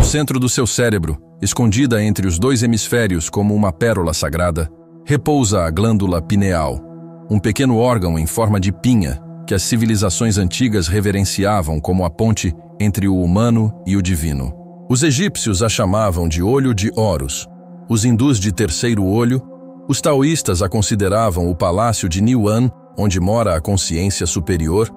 No centro do seu cérebro, escondida entre os dois hemisférios como uma pérola sagrada, repousa a glândula pineal, um pequeno órgão em forma de pinha que as civilizações antigas reverenciavam como a ponte entre o humano e o divino. Os egípcios a chamavam de olho de Horus, os hindus de terceiro olho, os taoístas a consideravam o palácio de Niuan, onde mora a consciência superior,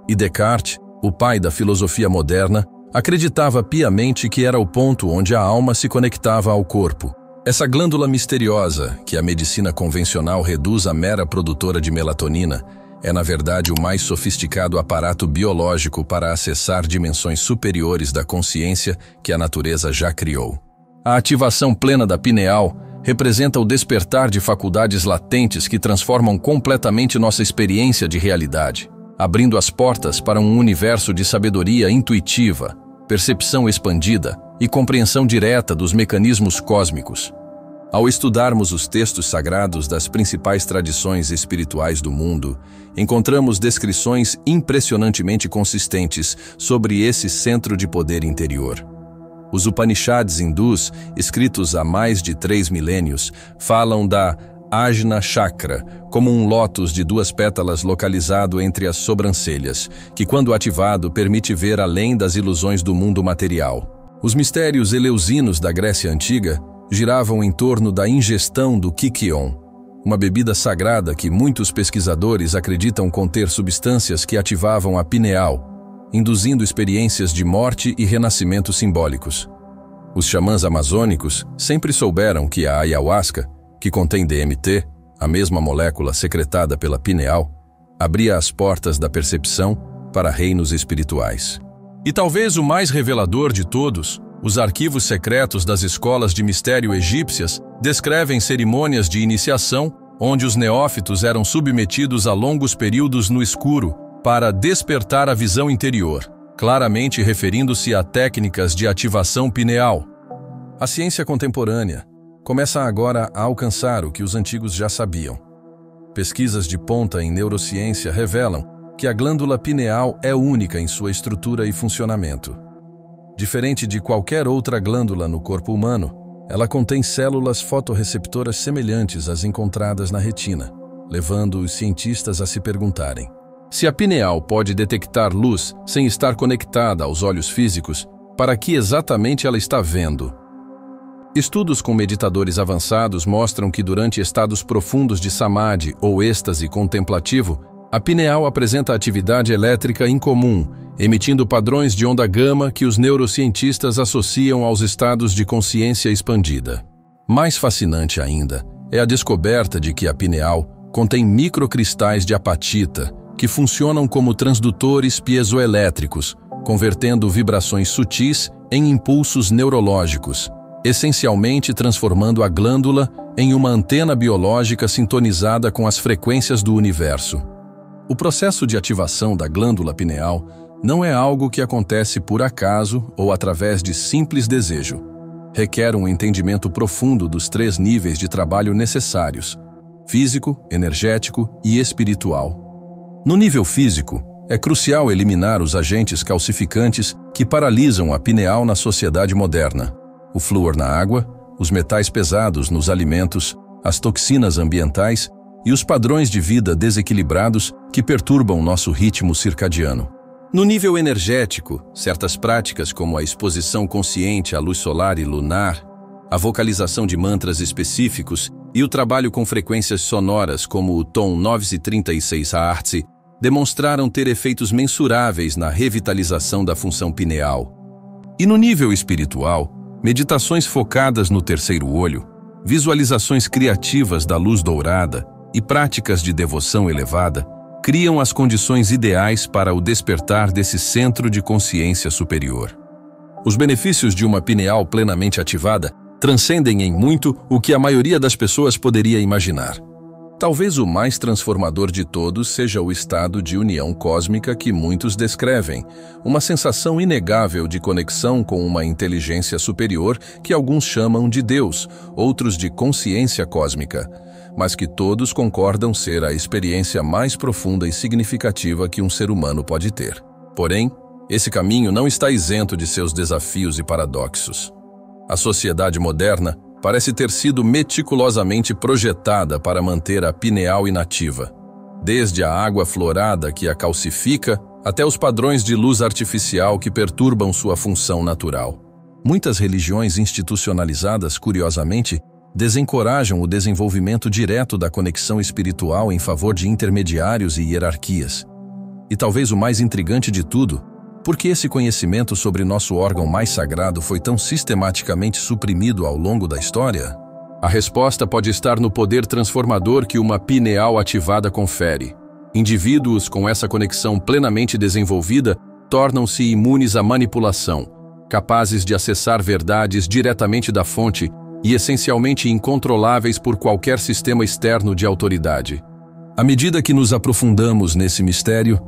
e Descartes, o pai da filosofia moderna, acreditava piamente que era o ponto onde a alma se conectava ao corpo. Essa glândula misteriosa, que a medicina convencional reduz a mera produtora de melatonina, é na verdade o mais sofisticado aparato biológico para acessar dimensões superiores da consciência que a natureza já criou. A ativação plena da pineal representa o despertar de faculdades latentes que transformam completamente nossa experiência de realidade, abrindo as portas para um universo de sabedoria intuitiva, percepção expandida e compreensão direta dos mecanismos cósmicos. Ao estudarmos os textos sagrados das principais tradições espirituais do mundo, encontramos descrições impressionantemente consistentes sobre esse centro de poder interior. Os Upanishads hindus, escritos há mais de 3 milênios, falam da Ajna Chakra como um lótus de 2 pétalas localizado entre as sobrancelhas, que quando ativado permite ver além das ilusões do mundo material. Os mistérios eleusinos da Grécia Antiga giravam em torno da ingestão do Kykeon, uma bebida sagrada que muitos pesquisadores acreditam conter substâncias que ativavam a pineal, induzindo experiências de morte e renascimento simbólicos. Os xamãs amazônicos sempre souberam que a ayahuasca, que contém DMT, a mesma molécula secretada pela pineal, abria as portas da percepção para reinos espirituais. E talvez o mais revelador de todos, os arquivos secretos das escolas de mistério egípcias descrevem cerimônias de iniciação onde os neófitos eram submetidos a longos períodos no escuro para despertar a visão interior, claramente referindo-se a técnicas de ativação pineal. A ciência contemporânea começa agora a alcançar o que os antigos já sabiam. Pesquisas de ponta em neurociência revelam que a glândula pineal é única em sua estrutura e funcionamento. Diferente de qualquer outra glândula no corpo humano, ela contém células fotorreceptoras semelhantes às encontradas na retina, levando os cientistas a se perguntarem: se a pineal pode detectar luz sem estar conectada aos olhos físicos, para que exatamente ela está vendo? Estudos com meditadores avançados mostram que durante estados profundos de samadhi ou êxtase contemplativo, a pineal apresenta atividade elétrica incomum, emitindo padrões de onda gama que os neurocientistas associam aos estados de consciência expandida. Mais fascinante ainda é a descoberta de que a pineal contém microcristais de apatita, que funcionam como transdutores piezoelétricos, convertendo vibrações sutis em impulsos neurológicos, essencialmente transformando a glândula em uma antena biológica sintonizada com as frequências do universo. O processo de ativação da glândula pineal não é algo que acontece por acaso ou através de simples desejo. Requer um entendimento profundo dos 3 níveis de trabalho necessários: físico, energético e espiritual. No nível físico, é crucial eliminar os agentes calcificantes que paralisam a pineal na sociedade moderna: o flúor na água, os metais pesados nos alimentos, as toxinas ambientais e os padrões de vida desequilibrados que perturbam nosso ritmo circadiano. No nível energético, certas práticas como a exposição consciente à luz solar e lunar, a vocalização de mantras específicos e o trabalho com frequências sonoras como o tom 936 Hz demonstraram ter efeitos mensuráveis na revitalização da função pineal. E no nível espiritual, meditações focadas no terceiro olho, visualizações criativas da luz dourada e práticas de devoção elevada criam as condições ideais para o despertar desse centro de consciência superior. Os benefícios de uma pineal plenamente ativada transcendem em muito o que a maioria das pessoas poderia imaginar. Talvez o mais transformador de todos seja o estado de união cósmica que muitos descrevem, uma sensação inegável de conexão com uma inteligência superior que alguns chamam de Deus, outros de consciência cósmica, mas que todos concordam ser a experiência mais profunda e significativa que um ser humano pode ter. Porém, Esse caminho não está isento de seus desafios e paradoxos. A sociedade moderna parece ter sido meticulosamente projetada para manter a pineal inativa, desde a água florada que a calcifica até os padrões de luz artificial que perturbam sua função natural. Muitas religiões institucionalizadas, curiosamente, desencorajam o desenvolvimento direto da conexão espiritual em favor de intermediários e hierarquias. E talvez o mais intrigante de tudo, por que esse conhecimento sobre nosso órgão mais sagrado foi tão sistematicamente suprimido ao longo da história? A resposta pode estar no poder transformador que uma pineal ativada confere. Indivíduos com essa conexão plenamente desenvolvida tornam-se imunes à manipulação, capazes de acessar verdades diretamente da fonte e essencialmente incontroláveis por qualquer sistema externo de autoridade. À medida que nos aprofundamos nesse mistério,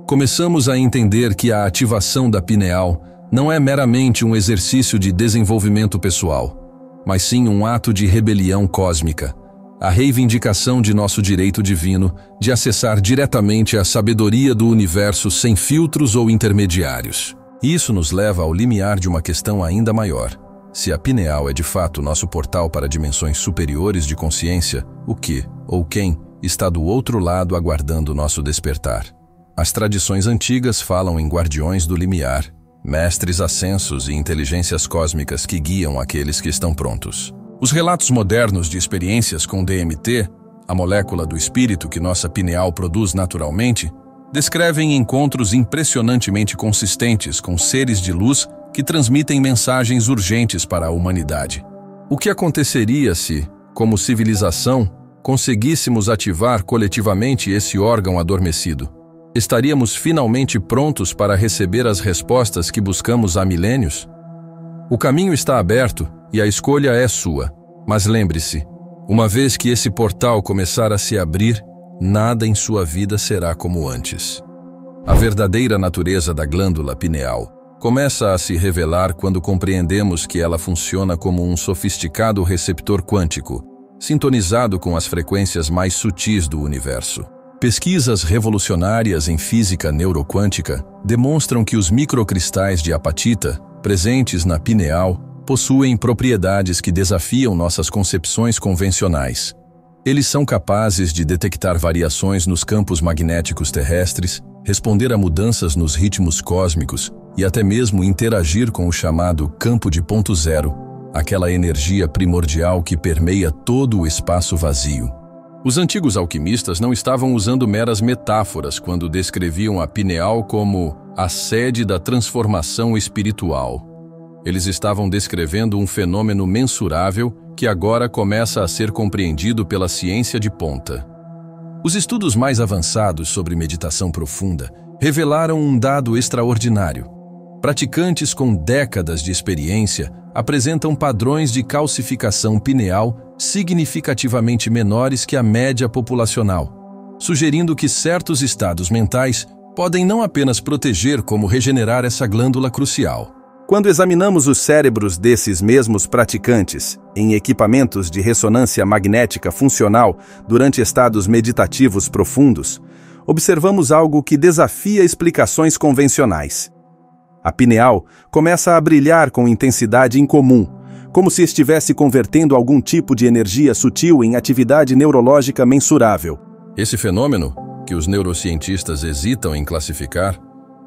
começamos a entender que a ativação da pineal não é meramente um exercício de desenvolvimento pessoal, mas sim um ato de rebelião cósmica, a reivindicação de nosso direito divino de acessar diretamente a sabedoria do universo sem filtros ou intermediários. Isso nos leva ao limiar de uma questão ainda maior. Se a pineal é de fato nosso portal para dimensões superiores de consciência, o que, ou quem, está do outro lado aguardando nosso despertar? As tradições antigas falam em guardiões do limiar, mestres ascensos e inteligências cósmicas que guiam aqueles que estão prontos. Os relatos modernos de experiências com DMT, a molécula do espírito que nossa pineal produz naturalmente, descrevem encontros impressionantemente consistentes com seres de luz que transmitem mensagens urgentes para a humanidade. O que aconteceria se, como civilização, conseguíssemos ativar coletivamente esse órgão adormecido? Estaríamos finalmente prontos para receber as respostas que buscamos há milênios? O caminho está aberto e a escolha é sua. Mas lembre-se, uma vez que esse portal começar a se abrir, nada em sua vida será como antes. A verdadeira natureza da glândula pineal começa a se revelar quando compreendemos que ela funciona como um sofisticado receptor quântico, sintonizado com as frequências mais sutis do universo. Pesquisas revolucionárias em física neuroquântica demonstram que os microcristais de apatita, presentes na pineal, possuem propriedades que desafiam nossas concepções convencionais. Eles são capazes de detectar variações nos campos magnéticos terrestres, responder a mudanças nos ritmos cósmicos e até mesmo interagir com o chamado campo de ponto zero, aquela energia primordial que permeia todo o espaço vazio. Os antigos alquimistas não estavam usando meras metáforas quando descreviam a pineal como a sede da transformação espiritual. Eles estavam descrevendo um fenômeno mensurável que agora começa a ser compreendido pela ciência de ponta. Os estudos mais avançados sobre meditação profunda revelaram um dado extraordinário. Praticantes com décadas de experiência apresentam padrões de calcificação pineal significativamente menores que a média populacional, sugerindo que certos estados mentais podem não apenas proteger como regenerar essa glândula crucial. Quando examinamos os cérebros desses mesmos praticantes em equipamentos de ressonância magnética funcional durante estados meditativos profundos, observamos algo que desafia explicações convencionais. A pineal começa a brilhar com intensidade incomum, como se estivesse convertendo algum tipo de energia sutil em atividade neurológica mensurável. Esse fenômeno, que os neurocientistas hesitam em classificar,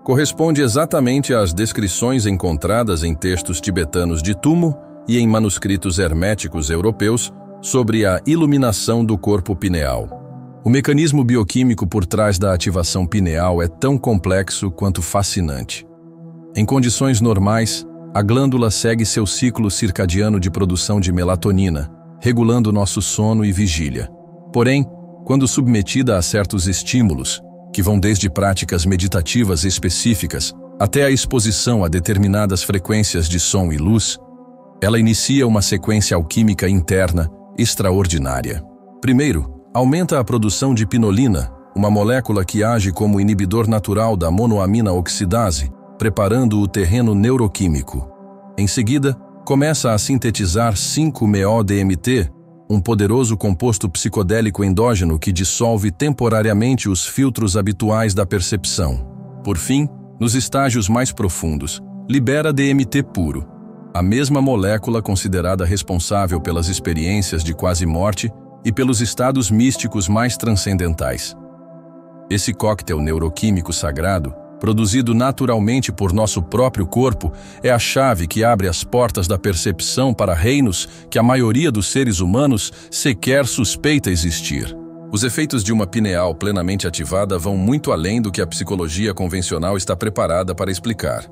corresponde exatamente às descrições encontradas em textos tibetanos de Tumo e em manuscritos herméticos europeus sobre a iluminação do corpo pineal. O mecanismo bioquímico por trás da ativação pineal é tão complexo quanto fascinante. Em condições normais, a glândula segue seu ciclo circadiano de produção de melatonina, regulando nosso sono e vigília. Porém, quando submetida a certos estímulos, que vão desde práticas meditativas específicas até a exposição a determinadas frequências de som e luz, ela inicia uma sequência alquímica interna extraordinária. Primeiro, aumenta a produção de pinolina, uma molécula que age como inibidor natural da monoamina oxidase, preparando o terreno neuroquímico. Em seguida, começa a sintetizar 5-MeO-DMT, um poderoso composto psicodélico endógeno que dissolve temporariamente os filtros habituais da percepção. Por fim, nos estágios mais profundos, libera DMT puro, a mesma molécula considerada responsável pelas experiências de quase morte e pelos estados místicos mais transcendentais. Esse coquetel neuroquímico sagrado, produzido naturalmente por nosso próprio corpo, é a chave que abre as portas da percepção para reinos que a maioria dos seres humanos sequer suspeita existir. Os efeitos de uma pineal plenamente ativada vão muito além do que a psicologia convencional está preparada para explicar.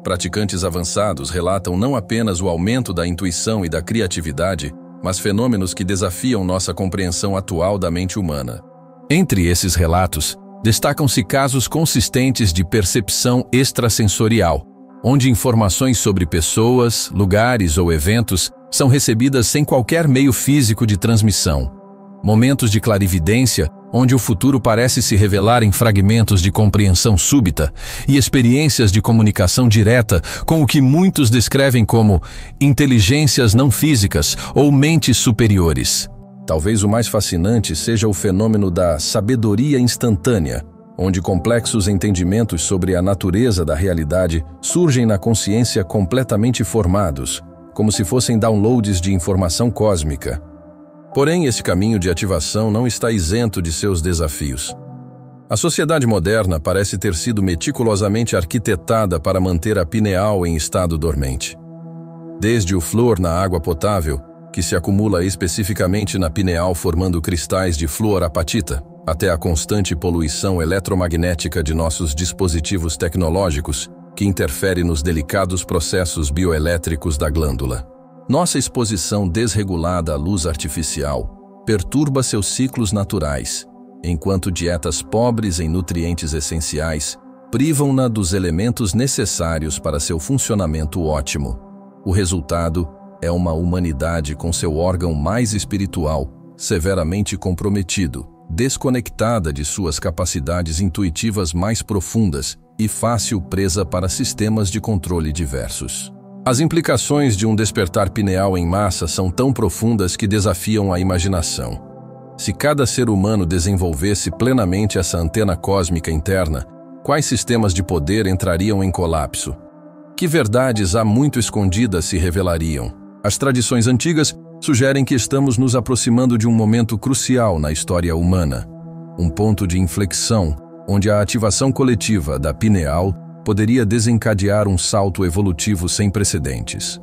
Praticantes avançados relatam não apenas o aumento da intuição e da criatividade, mas fenômenos que desafiam nossa compreensão atual da mente humana. Entre esses relatos, destacam-se casos consistentes de percepção extrasensorial, onde informações sobre pessoas, lugares ou eventos são recebidas sem qualquer meio físico de transmissão. Momentos de clarividência, onde o futuro parece se revelar em fragmentos de compreensão súbita, e experiências de comunicação direta com o que muitos descrevem como inteligências não físicas ou mentes superiores. Talvez o mais fascinante seja o fenômeno da sabedoria instantânea, onde complexos entendimentos sobre a natureza da realidade surgem na consciência completamente formados, como se fossem downloads de informação cósmica. Porém, esse caminho de ativação não está isento de seus desafios. A sociedade moderna parece ter sido meticulosamente arquitetada para manter a pineal em estado dormente. Desde o flúor na água potável, que se acumula especificamente na pineal formando cristais de fluorapatita, até a constante poluição eletromagnética de nossos dispositivos tecnológicos, que interfere nos delicados processos bioelétricos da glândula. Nossa exposição desregulada à luz artificial perturba seus ciclos naturais, enquanto dietas pobres em nutrientes essenciais privam-na dos elementos necessários para seu funcionamento ótimo. O resultado é uma humanidade com seu órgão mais espiritual severamente comprometido, desconectada de suas capacidades intuitivas mais profundas e fácil presa para sistemas de controle diversos. As implicações de um despertar pineal em massa são tão profundas que desafiam a imaginação. Se cada ser humano desenvolvesse plenamente essa antena cósmica interna, quais sistemas de poder entrariam em colapso? Que verdades há muito escondidas se revelariam? As tradições antigas sugerem que estamos nos aproximando de um momento crucial na história humana, um ponto de inflexão onde a ativação coletiva da pineal poderia desencadear um salto evolutivo sem precedentes.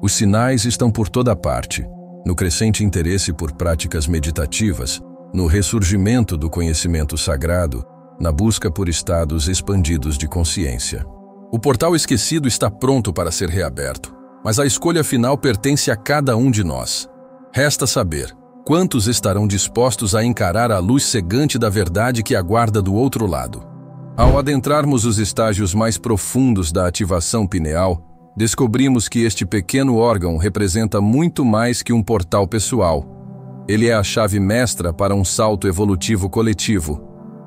Os sinais estão por toda parte, no crescente interesse por práticas meditativas, no ressurgimento do conhecimento sagrado, na busca por estados expandidos de consciência. O portal esquecido está pronto para ser reaberto, mas a escolha final pertence a cada um de nós. Resta saber, quantos estarão dispostos a encarar a luz cegante da verdade que aguarda do outro lado? Ao adentrarmos os estágios mais profundos da ativação pineal, descobrimos que este pequeno órgão representa muito mais que um portal pessoal. Ele é a chave mestra para um salto evolutivo coletivo.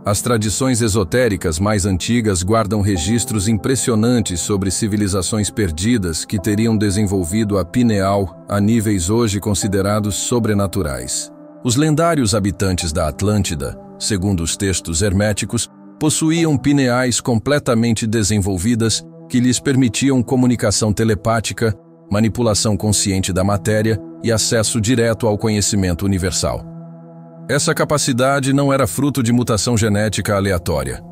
As tradições esotéricas mais antigas guardam registros impressionantes sobre civilizações perdidas que teriam desenvolvido a pineal a níveis hoje considerados sobrenaturais. Os lendários habitantes da Atlântida, segundo os textos herméticos, possuíam pineais completamente desenvolvidas que lhes permitiam comunicação telepática, manipulação consciente da matéria e acesso direto ao conhecimento universal. Essa capacidade não era fruto de mutação genética aleatória,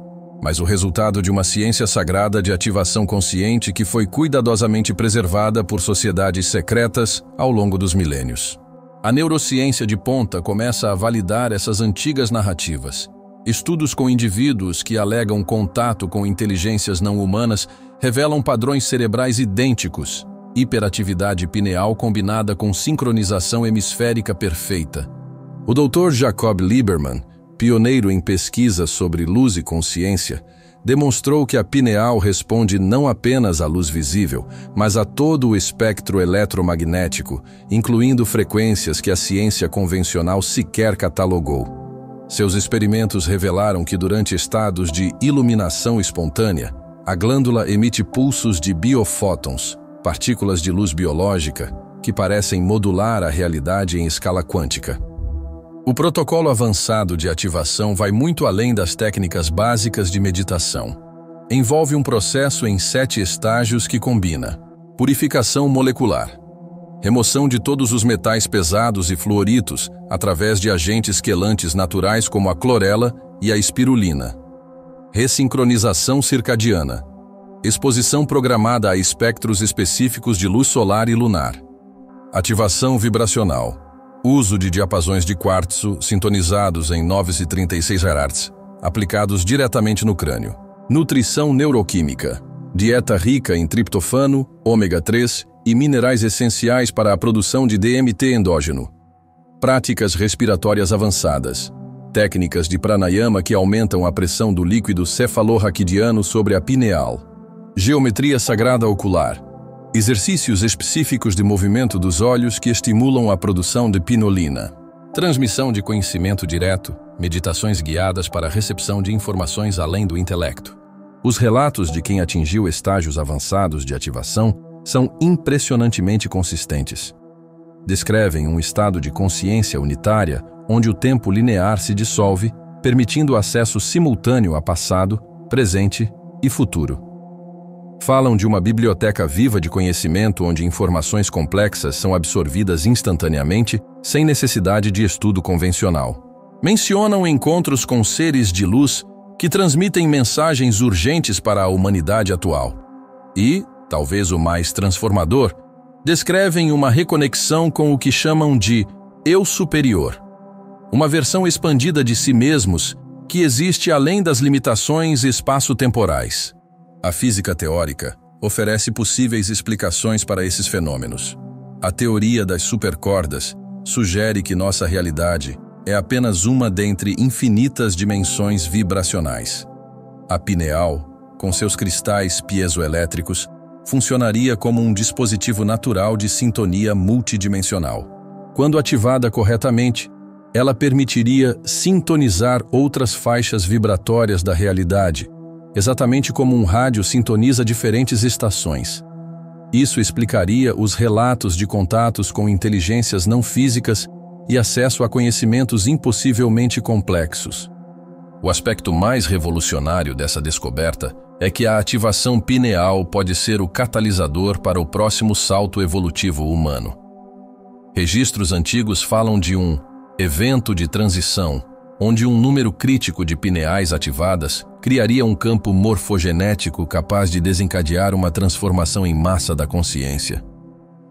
mas o resultado de uma ciência sagrada de ativação consciente que foi cuidadosamente preservada por sociedades secretas ao longo dos milênios. A neurociência de ponta começa a validar essas antigas narrativas. Estudos com indivíduos que alegam contato com inteligências não humanas revelam padrões cerebrais idênticos, hiperatividade pineal combinada com sincronização hemisférica perfeita. O Dr. Jacob Lieberman, pioneiro em pesquisa sobre luz e consciência, demonstrou que a pineal responde não apenas à luz visível, mas a todo o espectro eletromagnético, incluindo frequências que a ciência convencional sequer catalogou. Seus experimentos revelaram que durante estados de iluminação espontânea, a glândula emite pulsos de biofótons, partículas de luz biológica, que parecem modular a realidade em escala quântica. O protocolo avançado de ativação vai muito além das técnicas básicas de meditação. Envolve um processo em 7 estágios que combina: purificação molecular, remoção de todos os metais pesados e fluoritos através de agentes quelantes naturais como a clorela e a espirulina, ressincronização circadiana, exposição programada a espectros específicos de luz solar e lunar, ativação vibracional, uso de diapasões de quartzo sintonizados em 936 Hz, aplicados diretamente no crânio, nutrição neuroquímica, dieta rica em triptofano, ômega 3 e minerais essenciais para a produção de DMT endógeno, práticas respiratórias avançadas, técnicas de pranayama que aumentam a pressão do líquido cefalorraquidiano sobre a pineal, geometria sagrada ocular, exercícios específicos de movimento dos olhos que estimulam a produção de pinolina, transmissão de conhecimento direto, meditações guiadas para a recepção de informações além do intelecto. Os relatos de quem atingiu estágios avançados de ativação são impressionantemente consistentes. Descrevem um estado de consciência unitária onde o tempo linear se dissolve, permitindo acesso simultâneo a passado, presente e futuro. Falam de uma biblioteca viva de conhecimento onde informações complexas são absorvidas instantaneamente, sem necessidade de estudo convencional. Mencionam encontros com seres de luz que transmitem mensagens urgentes para a humanidade atual. E, talvez o mais transformador, descrevem uma reconexão com o que chamam de Eu Superior, uma versão expandida de si mesmos que existe além das limitações espaço-temporais. A física teórica oferece possíveis explicações para esses fenômenos. A teoria das supercordas sugere que nossa realidade é apenas uma dentre infinitas dimensões vibracionais. A pineal, com seus cristais piezoelétricos, funcionaria como um dispositivo natural de sintonia multidimensional. Quando ativada corretamente, ela permitiria sintonizar outras faixas vibratórias da realidade, exatamente como um rádio sintoniza diferentes estações. Isso explicaria os relatos de contatos com inteligências não físicas e acesso a conhecimentos impossivelmente complexos. O aspecto mais revolucionário dessa descoberta é que a ativação pineal pode ser o catalisador para o próximo salto evolutivo humano. Registros antigos falam de um evento de transição, onde um número crítico de pineais ativadas criaria um campo morfogenético capaz de desencadear uma transformação em massa da consciência.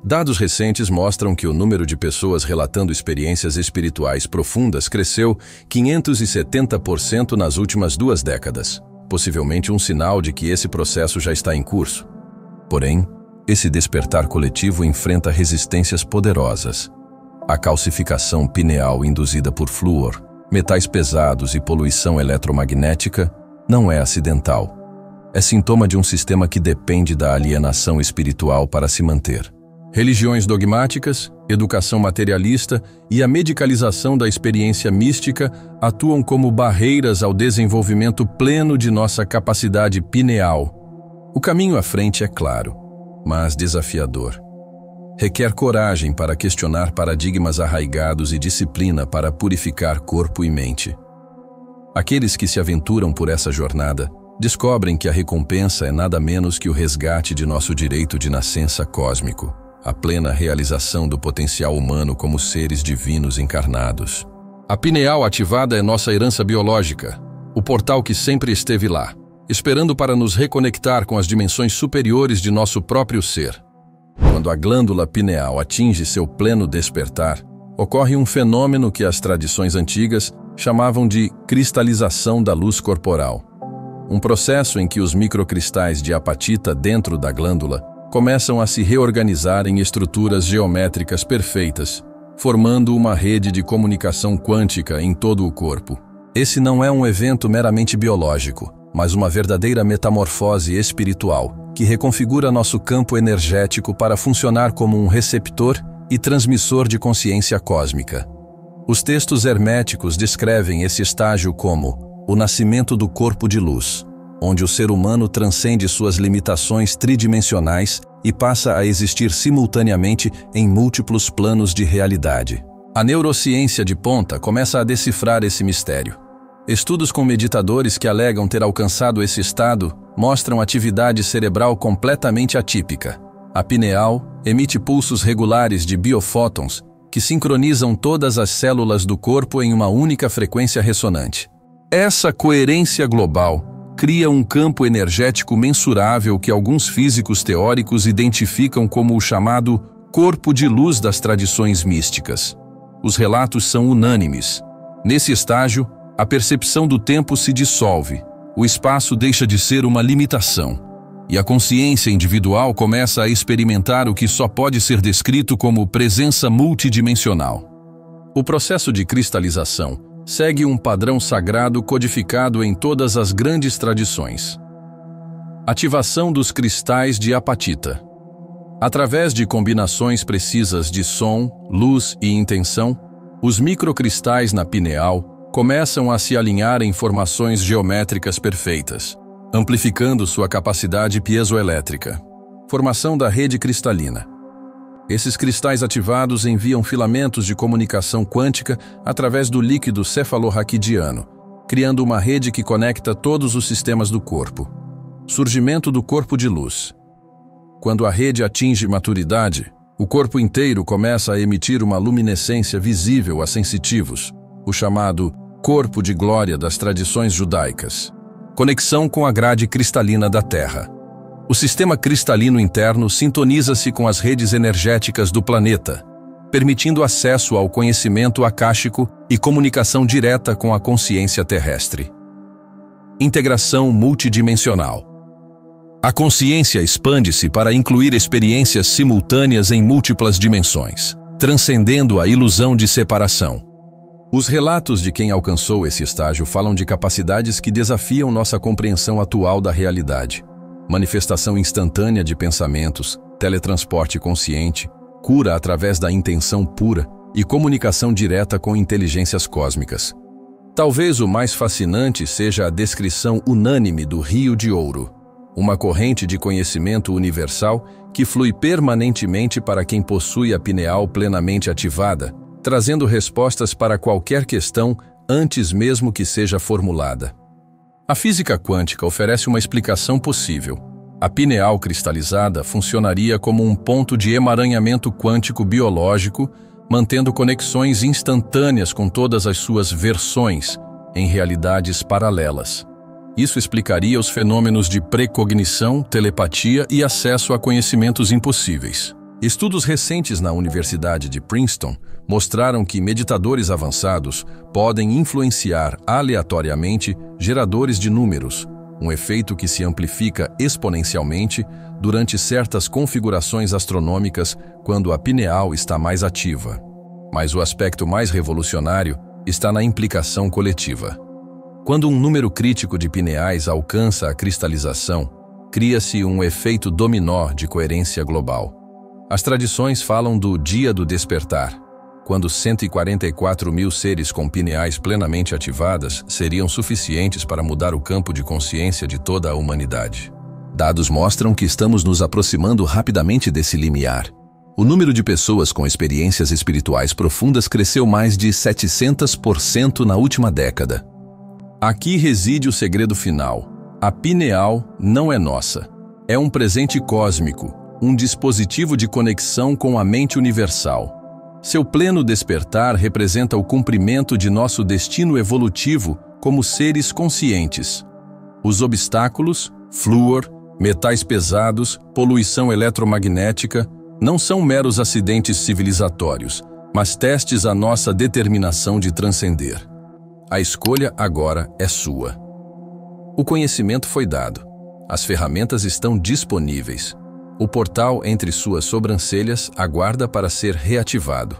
Dados recentes mostram que o número de pessoas relatando experiências espirituais profundas cresceu 570% nas últimas 2 décadas, possivelmente um sinal de que esse processo já está em curso. Porém, esse despertar coletivo enfrenta resistências poderosas. A calcificação pineal induzida por flúor, metais pesados e poluição eletromagnética não é acidental. É sintoma de um sistema que depende da alienação espiritual para se manter. Religiões dogmáticas, educação materialista e a medicalização da experiência mística atuam como barreiras ao desenvolvimento pleno de nossa capacidade pineal. O caminho à frente é claro, mas desafiador. Requer coragem para questionar paradigmas arraigados e disciplina para purificar corpo e mente. Aqueles que se aventuram por essa jornada descobrem que a recompensa é nada menos que o resgate de nosso direito de nascença cósmico, a plena realização do potencial humano como seres divinos encarnados. A pineal ativada é nossa herança biológica, o portal que sempre esteve lá, esperando para nos reconectar com as dimensões superiores de nosso próprio ser. Quando a glândula pineal atinge seu pleno despertar, ocorre um fenômeno que as tradições antigas chamavam de cristalização da luz corporal. Um processo em que os microcristais de apatita dentro da glândula começam a se reorganizar em estruturas geométricas perfeitas, formando uma rede de comunicação quântica em todo o corpo. Esse não é um evento meramente biológico, mas uma verdadeira metamorfose espiritual, que reconfigura nosso campo energético para funcionar como um receptor e transmissor de consciência cósmica. Os textos herméticos descrevem esse estágio como o nascimento do corpo de luz, onde o ser humano transcende suas limitações tridimensionais e passa a existir simultaneamente em múltiplos planos de realidade. A neurociência de ponta começa a decifrar esse mistério. Estudos com meditadores que alegam ter alcançado esse estado mostram atividade cerebral completamente atípica. A pineal emite pulsos regulares de biofótons que sincronizam todas as células do corpo em uma única frequência ressonante. Essa coerência global cria um campo energético mensurável que alguns físicos teóricos identificam como o chamado corpo de luz das tradições místicas. Os relatos são unânimes. Nesse estágio, a percepção do tempo se dissolve, o espaço deixa de ser uma limitação, e a consciência individual começa a experimentar o que só pode ser descrito como presença multidimensional. O processo de cristalização segue um padrão sagrado codificado em todas as grandes tradições. Ativação dos cristais de apatita. Através de combinações precisas de som, luz e intenção, os microcristais na pineal começam a se alinhar em formações geométricas perfeitas, amplificando sua capacidade piezoelétrica. Formação da rede cristalina. Esses cristais ativados enviam filamentos de comunicação quântica através do líquido cefalorraquidiano, criando uma rede que conecta todos os sistemas do corpo. Surgimento do corpo de luz. Quando a rede atinge maturidade, o corpo inteiro começa a emitir uma luminescência visível a sensitivos, o chamado corpo de glória das tradições judaicas. Conexão com a grade cristalina da Terra. O sistema cristalino interno sintoniza-se com as redes energéticas do planeta, permitindo acesso ao conhecimento acástico e comunicação direta com a consciência terrestre. Integração multidimensional. A consciência expande-se para incluir experiências simultâneas em múltiplas dimensões, transcendendo a ilusão de separação. Os relatos de quem alcançou esse estágio falam de capacidades que desafiam nossa compreensão atual da realidade. Manifestação instantânea de pensamentos, teletransporte consciente, cura através da intenção pura e comunicação direta com inteligências cósmicas. Talvez o mais fascinante seja a descrição unânime do Rio de Ouro, uma corrente de conhecimento universal que flui permanentemente para quem possui a pineal plenamente ativada, trazendo respostas para qualquer questão antes mesmo que seja formulada. A física quântica oferece uma explicação possível. A pineal cristalizada funcionaria como um ponto de emaranhamento quântico biológico, mantendo conexões instantâneas com todas as suas versões, em realidades paralelas. Isso explicaria os fenômenos de precognição, telepatia e acesso a conhecimentos impossíveis. Estudos recentes na Universidade de Princeton mostraram que meditadores avançados podem influenciar aleatoriamente geradores de números, um efeito que se amplifica exponencialmente durante certas configurações astronômicas quando a pineal está mais ativa. Mas o aspecto mais revolucionário está na implicação coletiva. Quando um número crítico de pineais alcança a cristalização, cria-se um efeito dominó de coerência global. As tradições falam do Dia do Despertar, quando 144 mil seres com pineais plenamente ativadas seriam suficientes para mudar o campo de consciência de toda a humanidade. Dados mostram que estamos nos aproximando rapidamente desse limiar. O número de pessoas com experiências espirituais profundas cresceu mais de 700% na última década. Aqui reside o segredo final. A pineal não é nossa. É um presente cósmico, um dispositivo de conexão com a mente universal. Seu pleno despertar representa o cumprimento de nosso destino evolutivo como seres conscientes. Os obstáculos, flúor, metais pesados, poluição eletromagnética, não são meros acidentes civilizatórios, mas testes à nossa determinação de transcender. A escolha agora é sua. O conhecimento foi dado. As ferramentas estão disponíveis. O portal entre suas sobrancelhas aguarda para ser reativado.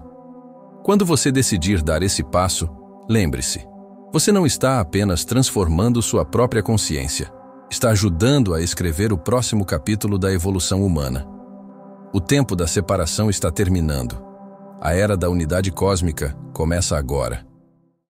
Quando você decidir dar esse passo, lembre-se, você não está apenas transformando sua própria consciência, está ajudando a escrever o próximo capítulo da evolução humana. O tempo da separação está terminando. A era da unidade cósmica começa agora.